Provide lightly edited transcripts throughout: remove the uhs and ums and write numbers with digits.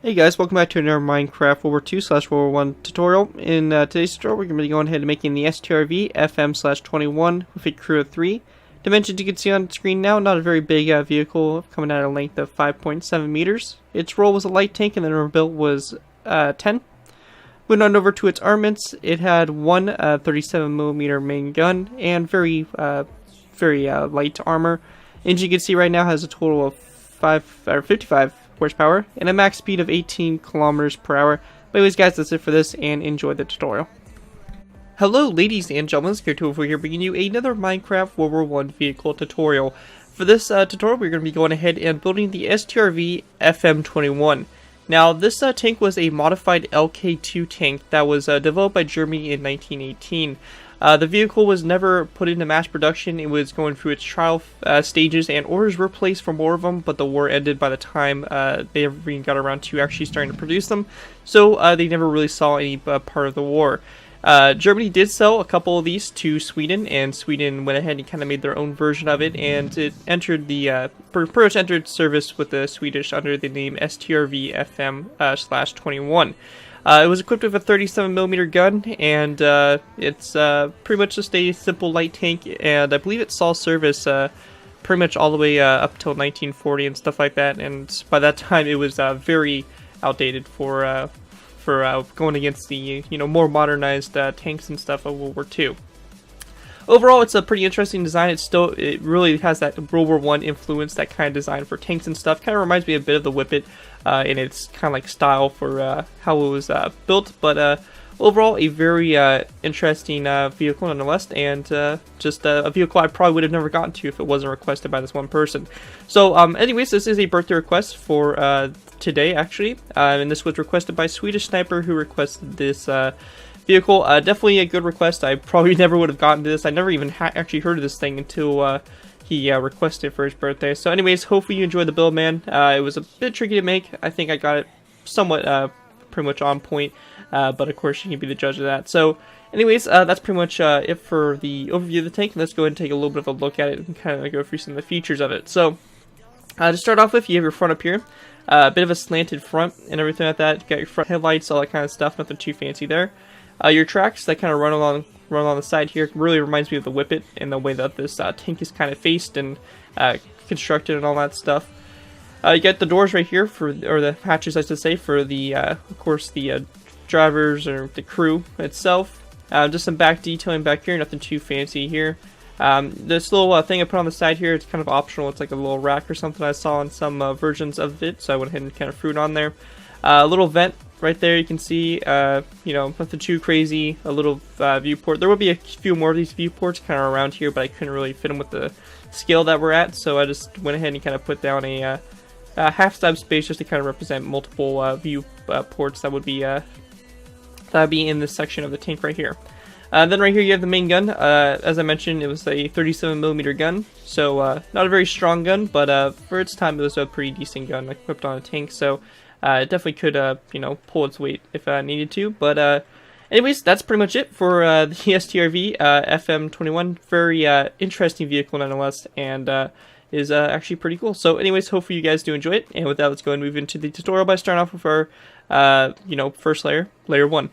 Hey guys, welcome back to another Minecraft World War II / World War 1 tutorial. In today's tutorial, we're going to be going ahead and making the STRV FM / 21 with a crew of 3. Dimensions you can see on screen now, not a very big vehicle, coming at a length of 5.7 meters. Its role was a light tank and then our build was 10. Moving on over to its armaments, it had one 37mm main gun and very light armor. Engine you can see right now has a total of 55 horsepower and a max speed of 18 kilometers per hour. But anyways guys, that's it for this and enjoy the tutorial. Hello ladies and gentlemen, Scania over here bringing you another Minecraft World War 1 vehicle tutorial. For this tutorial we're going to be going ahead and building the STRV FM21. Now this tank was a modified LK2 tank that was developed by Germany in 1918. The vehicle was never put into mass production. It was going through its trial stages, and orders were placed for more of them, but the war ended by the time they ever got around to actually starting to produce them, so they never really saw any part of the war. Germany did sell a couple of these to Sweden, and Sweden went ahead and kind of made their own version of it, and it entered the pretty much entered service with the Swedish under the name STRV FM / 21. It was equipped with a 37mm gun, and it's pretty much just a simple light tank, and I believe it saw service pretty much all the way up till 1940 and stuff like that, and by that time it was very outdated for going against the more modernized tanks and stuff of World War II. Overall, it's a pretty interesting design. It really has that World War 1 influence, that kind of design for tanks and stuff. Kind of reminds me a bit of the Whippet in its kind of like style for how it was built. But overall, a very interesting vehicle nonetheless, and just a vehicle I probably would have never gotten to if it wasn't requested by this one person. So anyways, this is a birthday request for today actually, and this was requested by Swedish Sniper, who requested this vehicle. Definitely a good request. I probably never would have gotten to this. I never even actually heard of this thing until he requested it for his birthday. So anyways, hopefully you enjoyed the build, man. It was a bit tricky to make. I think I got it somewhat pretty much on point, but of course you can be the judge of that. So anyways, that's pretty much it for the overview of the tank. Let's go ahead and take a little bit of a look at it and kind of go through some of the features of it. So to start off with, you have your front up here. A bit of a slanted front and everything like that. You got your front headlights, all that kind of stuff. Nothing too fancy there. Your tracks that kind of run along the side here really reminds me of the Whippet in the way that this tank is kind of faced and constructed and all that stuff. You got the doors right here or the hatches, I should say, for the of course the drivers or the crew itself. Just some back detailing back here, nothing too fancy here. This little thing I put on the side here, it's kind of optional. It's like a little rack or something I saw in some versions of it, so I went ahead and kind of threw it on there. A little vent right there, you can see, nothing too crazy. A little viewport. There will be a few more of these viewports kind of around here, but I couldn't really fit them with the scale that we're at, so I just went ahead and kind of put down a half stab space just to kind of represent multiple view ports that would be in this section of the tank right here. Then right here you have the main gun. As I mentioned, it was a 37mm gun, so not a very strong gun, but for its time it was a pretty decent gun equipped on a tank, so it definitely could, pull its weight if I needed to. But anyways, that's pretty much it for the STRV FM21. Very interesting vehicle nonetheless, and is actually pretty cool. So anyways, hopefully you guys do enjoy it. And with that, let's go and move into the tutorial by starting off with our, first layer 1.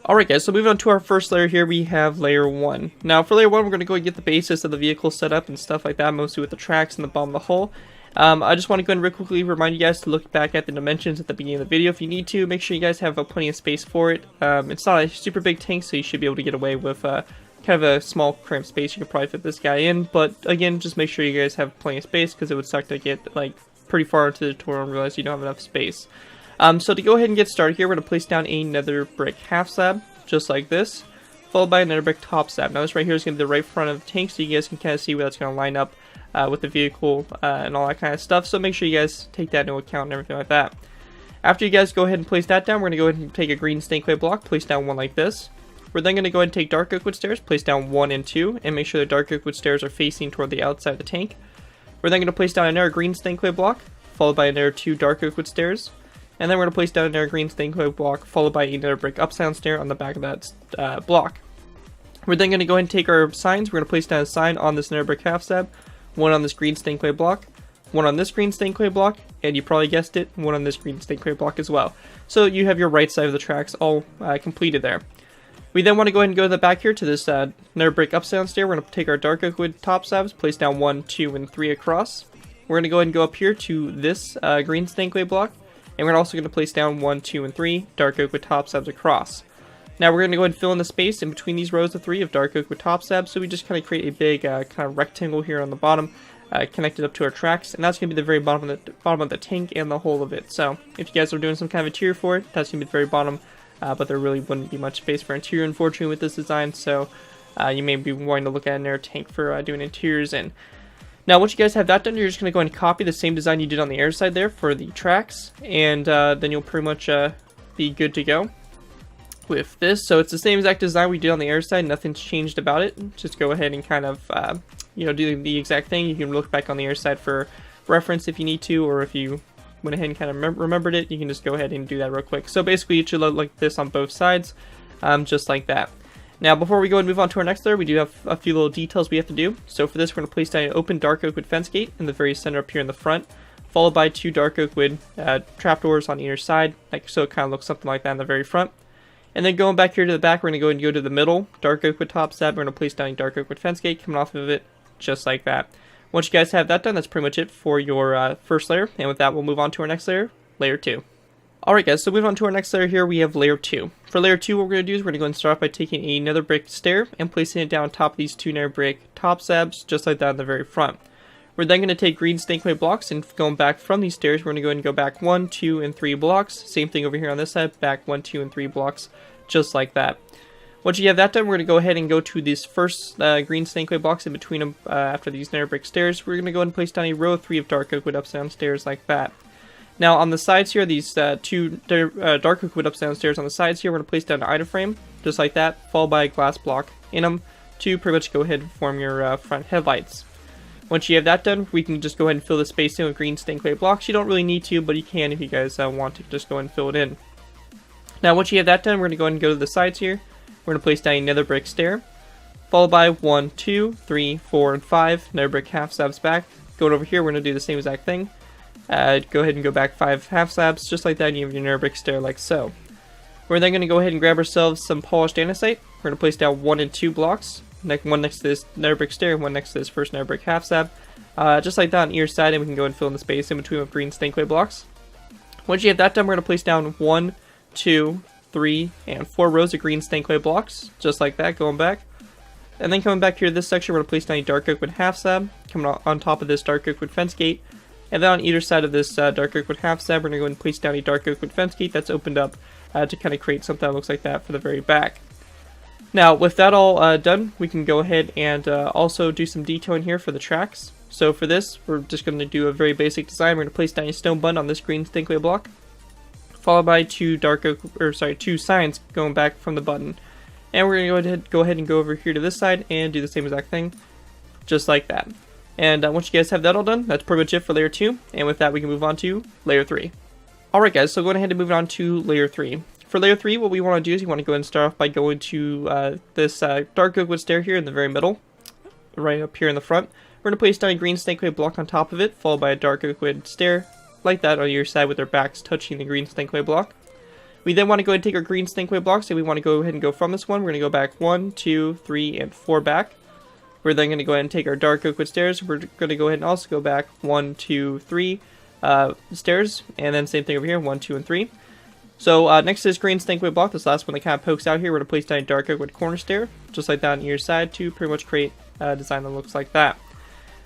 Alright guys, so moving on to our first layer here, we have layer 1. Now for layer 1, we're going to go and get the basis of the vehicle set up and stuff like that, mostly with the tracks and the bottom of the hull. I just want to go and real quickly remind you guys to look back at the dimensions at the beginning of the video if you need to. Make sure you guys have plenty of space for it. It's not a super big tank, so you should be able to get away with kind of a small cramped space. You could probably fit this guy in, but again, just make sure you guys have plenty of space, because it would suck to get like pretty far into the tutorial and realize you don't have enough space. So to go ahead and get started here, we're going to place down another brick half slab, just like this, followed by another brick top slab. Now this right here is going to be the right front of the tank, so you guys can kind of see where that's going to line up with the vehicle and all that kind of stuff, so make sure you guys take that into account and everything like that. After you guys go ahead and place that down, we're going to go ahead and take a green stained clay block, place down one like this. We're then going to go ahead and take dark oak wood stairs, place down 1 and 2, and make sure the dark oak wood stairs are facing toward the outside of the tank. We're then going to place down another green stained clay block, followed by another 2 dark oak wood stairs, and then we're going to place down another green stained clay block, followed by another brick upside stair on the back of that block. We're then going to go ahead and take our signs. We're going to place down a sign on this nether brick half slab, one on this green stained clay block, one on this green stained clay block, and you probably guessed it, one on this green stained clay block as well. So you have your right side of the tracks all completed there. We then want to go ahead and go to the back here to this nether brick upstairs stair. We're going to take our dark oak wood top slabs, place down 1, 2, and 3 across. We're going to go ahead and go up here to this green stained clay block, and we're also going to place down 1, 2, and 3 dark oak wood top slabs across. Now we're going to go ahead and fill in the space in between these rows of 3 of dark oak wood top slabs, so we just kind of create a big kind of rectangle here on the bottom, connected up to our tracks, and that's going to be the very bottom of the tank and the whole of it. So if you guys are doing some kind of interior for it, that's going to be the very bottom, but there really wouldn't be much space for interior, unfortunately, with this design, so you may be wanting to look at an air tank for doing interiors in. Now once you guys have that done, you're just going to go and copy the same design you did on the air side there for the tracks, and then you'll pretty much be good to go with this. So it's the same exact design we did on the air side, nothing's changed about it. Just go ahead and kind of do the exact thing. You can look back on the air side for reference if you need to, or if you went ahead and kind of remembered it, you can just go ahead and do that real quick. So basically it should look like this on both sides, just like that. Now before we go and move on to our next layer, we do have a few little details we have to do. So for this, we're going to place down an open dark oak wood fence gate in the very center up here in the front, followed by 2 dark oak wood trapdoors on either side, like so. It kind of looks something like that in the very front. And then going back here to the back, we're going to go to the middle dark oak wood top slab. We're going to place down a dark oak wood fence gate coming off of it, just like that. Once you guys have that done, that's pretty much it for your first layer. And with that, we'll move on to our next layer, layer 2. Alright guys, so moving on to our next layer here, we have layer 2. For layer 2, what we're going to do is we're going to go and start off by taking a nether brick stair and placing it down on top of these 2 nether brick top slabs, just like that in the very front. We're then going to take green stained clay blocks, and going back from these stairs, we're going to go ahead and go back 1, 2, and 3 blocks. Same thing over here on this side, back 1, 2, and 3 blocks, just like that. Once you have that done, we're going to go ahead and go to this first green stained clay blocks in between them after these nether brick stairs. We're going to go ahead and place down a row of 3 of dark oak wood ups down stairs like that. Now on the sides here, these 2 dark oak wood ups down stairs on the sides here, we're going to place down an item frame, just like that, followed by a glass block in them to pretty much go ahead and form your front headlights. Once you have that done, we can just go ahead and fill the space in with green stained clay blocks. You don't really need to, but you can if you guys want to just go ahead and fill it in. Now once you have that done, we're going to go ahead and go to the sides here. We're going to place down a nether brick stair, followed by 1, 2, 3, 4, and 5 nether brick half slabs back. Going over here, we're going to do the same exact thing. Go ahead and go back 5 half slabs, just like that, and you have your nether brick stair like so. We're then going to go ahead and grab ourselves some polished andesite. We're going to place down 1 and 2 blocks, one next to this nether brick stair, and one next to this first nether brick half slab, just like that on either side, and we can go and fill in the space in between with green stained clay blocks. Once you have that done, we're going to place down 1, 2, 3, and 4 rows of green stained clay blocks, just like that, going back. And then coming back here to this section, we're going to place down a dark oak wood half slab, coming on top of this dark oak wood fence gate. And then on either side of this dark oak wood half slab, we're going to go and place down a dark oak wood fence gate that's opened up to kind of create something that looks like that for the very back. Now, with that all done, we can go ahead and also do some detailing here for the tracks. So for this, we're just going to do a very basic design. We're going to place down a stone button on this green stained clay block, followed by 2 2 signs going back from the button. And we're going to go ahead and go over here to this side and do the same exact thing, just like that. And once you guys have that all done, that's pretty much it for layer 2. And with that, we can move on to layer 3. Alright guys, so going ahead and move on to layer 3. For layer 3, what we want to do is you want to go ahead and start off by going to this dark oak wood stair here in the very middle, right up here in the front. We're going to place down a green stained clay block on top of it, followed by a dark oak wood stair, like that on your side with their backs touching the green stained clay block. We then want to go ahead and take our green stained clay blocks, and we want to go ahead and go from this one. We're going to go back 1, 2, 3, and 4 back. We're then going to go ahead and take our dark oak wood stairs. We're going to go ahead and also go back 1, 2, 3 stairs, and then same thing over here, 1, 2, and 3. So next to this green stained wood block, this last one that kind of pokes out here, we're going to place down a dark oak wood corner stair, just like that on either side, to pretty much create a design that looks like that.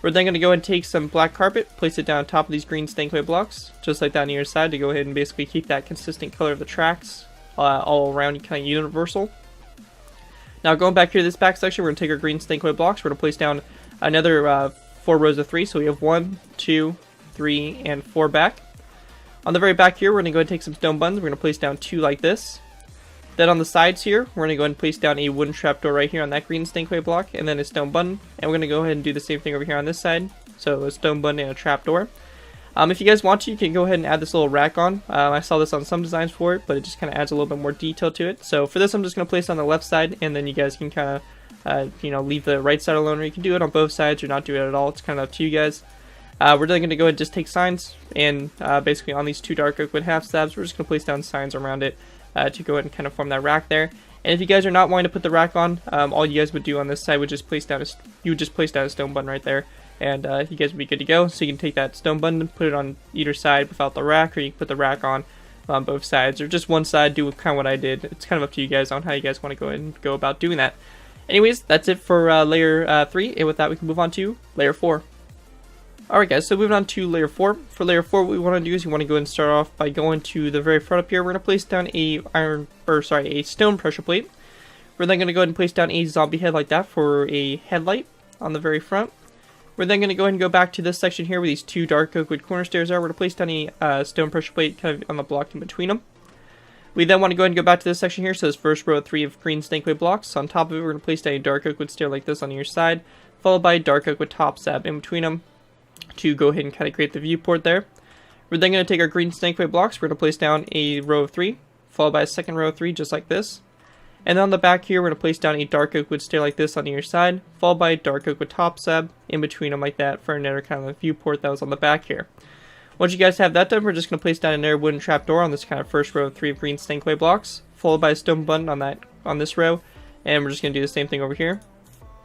We're then going to go ahead and take some black carpet, place it down on top of these green stained clay blocks, just like that on either side, to go ahead and basically keep that consistent color of the tracks all around, kind of universal. Now going back here to this back section, we're going to take our green stained clay blocks, we're going to place down another 4 rows of 3, so we have 1, 2, 3, and 4 back. On the very back here, we're going to go ahead and take some stone buttons, we're going to place down 2 like this. Then on the sides here, we're going to go ahead and place down a wooden trapdoor right here on that green stained clay block, and then a stone button. And we're going to go ahead and do the same thing over here on this side, so a stone button and a trapdoor. If you guys want to, you can go ahead and add this little rack on. I saw this on some designs for it, but it just kind of adds a little bit more detail to it. So for this, I'm just going to place it on the left side, and then you guys can kind of, leave the right side alone, or you can do it on both sides or not do it at all. It's kind of up to you guys. We're then going to go ahead and just take signs, and basically on these 2 dark oak wood half slabs, we're just going to place down signs around it to go ahead and kind of form that rack there. And if you guys are not wanting to put the rack on, all you guys would do on this side would just place down a stone button right there, and you guys would be good to go. So you can take that stone button and put it on either side without the rack, or you can put the rack on both sides, or just one side, do kind of what I did. It's kind of up to you guys on how you guys want to go ahead and go about doing that. Anyways, that's it for layer 3, and with that we can move on to layer 4. Alright guys, so moving on to layer 4. For layer 4, what we want to do is we want to go ahead and start off by going to the very front up here. We're going to place down a stone pressure plate. We're then going to go ahead and place down a zombie head like that for a headlight on the very front. We're then going to go ahead and go back to this section here where these 2 dark oak wood corner stairs are. We're going to place down a stone pressure plate kind of on the block in between them. We then want to go ahead and go back to this section here, so this first row of 3 of green snakewood blocks. On top of it, we're going to place down a dark oak wood stair like this on either side, followed by a dark oak wood top slab in between them to go ahead and kind of create the viewport there. We're then going to take our green snakewood blocks. We're going to place down a row of 3, followed by a second row of 3 just like this. And then on the back here, we're going to place down a dark oak wood stair like this on either side, followed by a dark oak wood top slab in between them like that for another kind of viewport that was on the back here. Once you guys have that done, we're just going to place down another wooden trapdoor on this kind of first row of 3 of green snakewood blocks, followed by a stone button on this row, and we're just going to do the same thing over here,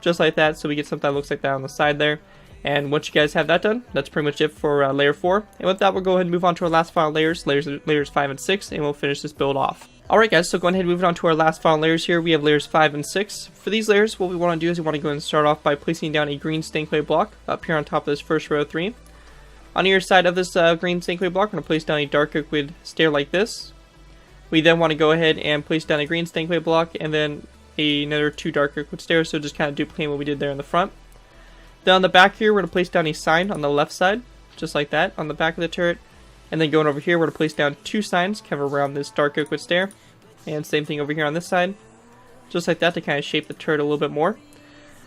just like that, so we get something that looks like that on the side there. And once you guys have that done, that's pretty much it for layer 4. And with that, we'll go ahead and move on to our last final layers 5 and 6, and we'll finish this build off. Alright guys, so go ahead and move on to our last final layers here. We have layers 5 and 6. For these layers, what we want to do is we want to go ahead and start off by placing down a green snakewood block up here on top of this first row of 3. On either side of this green snakewood block, we're going to place down a dark oak wood stair like this. We then want to go ahead and place down a green snakewood block and then another 2 dark oak wood stairs, so just kind of duplicating what we did there in the front. Then on the back here, we're going to place down a sign on the left side, just like that, on the back of the turret. And then going over here, we're going to place down 2 signs kind of around this dark oak wood stair. And same thing over here on this side, just like that to kind of shape the turret a little bit more.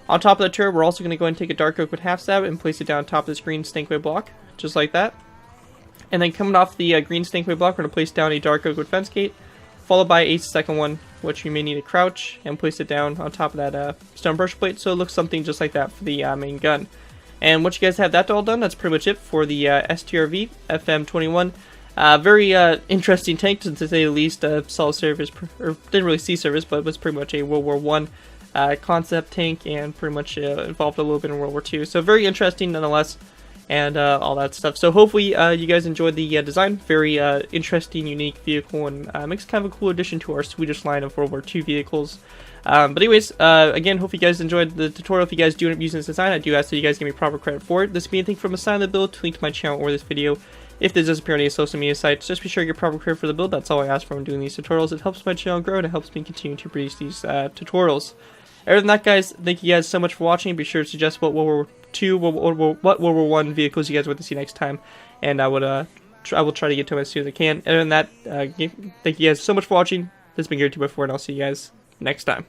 On top of the turret, we're also going to go and take a dark oak wood half slab and place it down on top of this green snakewood block, just like that. And then coming off the green snakewood block, we're going to place down a dark oak wood fence gate, followed by a second one, which you may need to crouch and place it down on top of that stone brush plate, so it looks something just like that for the main gun. And once you guys have that all done, that's pretty much it for the STRV FM 21. Very interesting tank, to say the least. Saw service, or didn't really see service, but it was pretty much a World War I concept tank, and pretty much involved a little bit in World War II. So very interesting nonetheless, and all that stuff. So hopefully you guys enjoyed the design. Very interesting, unique vehicle, and makes kind of a cool addition to our Swedish line of World War II vehicles. But anyways, again, hope you guys enjoyed the tutorial. If you guys do end up using this design, I do ask that you guys give me proper credit for it. This would be anything from a sign of the build to link to my channel or this video. If this does appear on any social media sites, just be sure to get proper credit for the build. That's all I ask for when doing these tutorials. It helps my channel grow, and it helps me continue to produce these tutorials. Other than that, guys, thank you guys so much for watching. Be sure to suggest what World War II, what World War I vehicles you guys want to see next time, and I will try to get to them as soon as I can. Other than that, thank you guys so much for watching. This has been Gear 2x4, and I'll see you guys next time.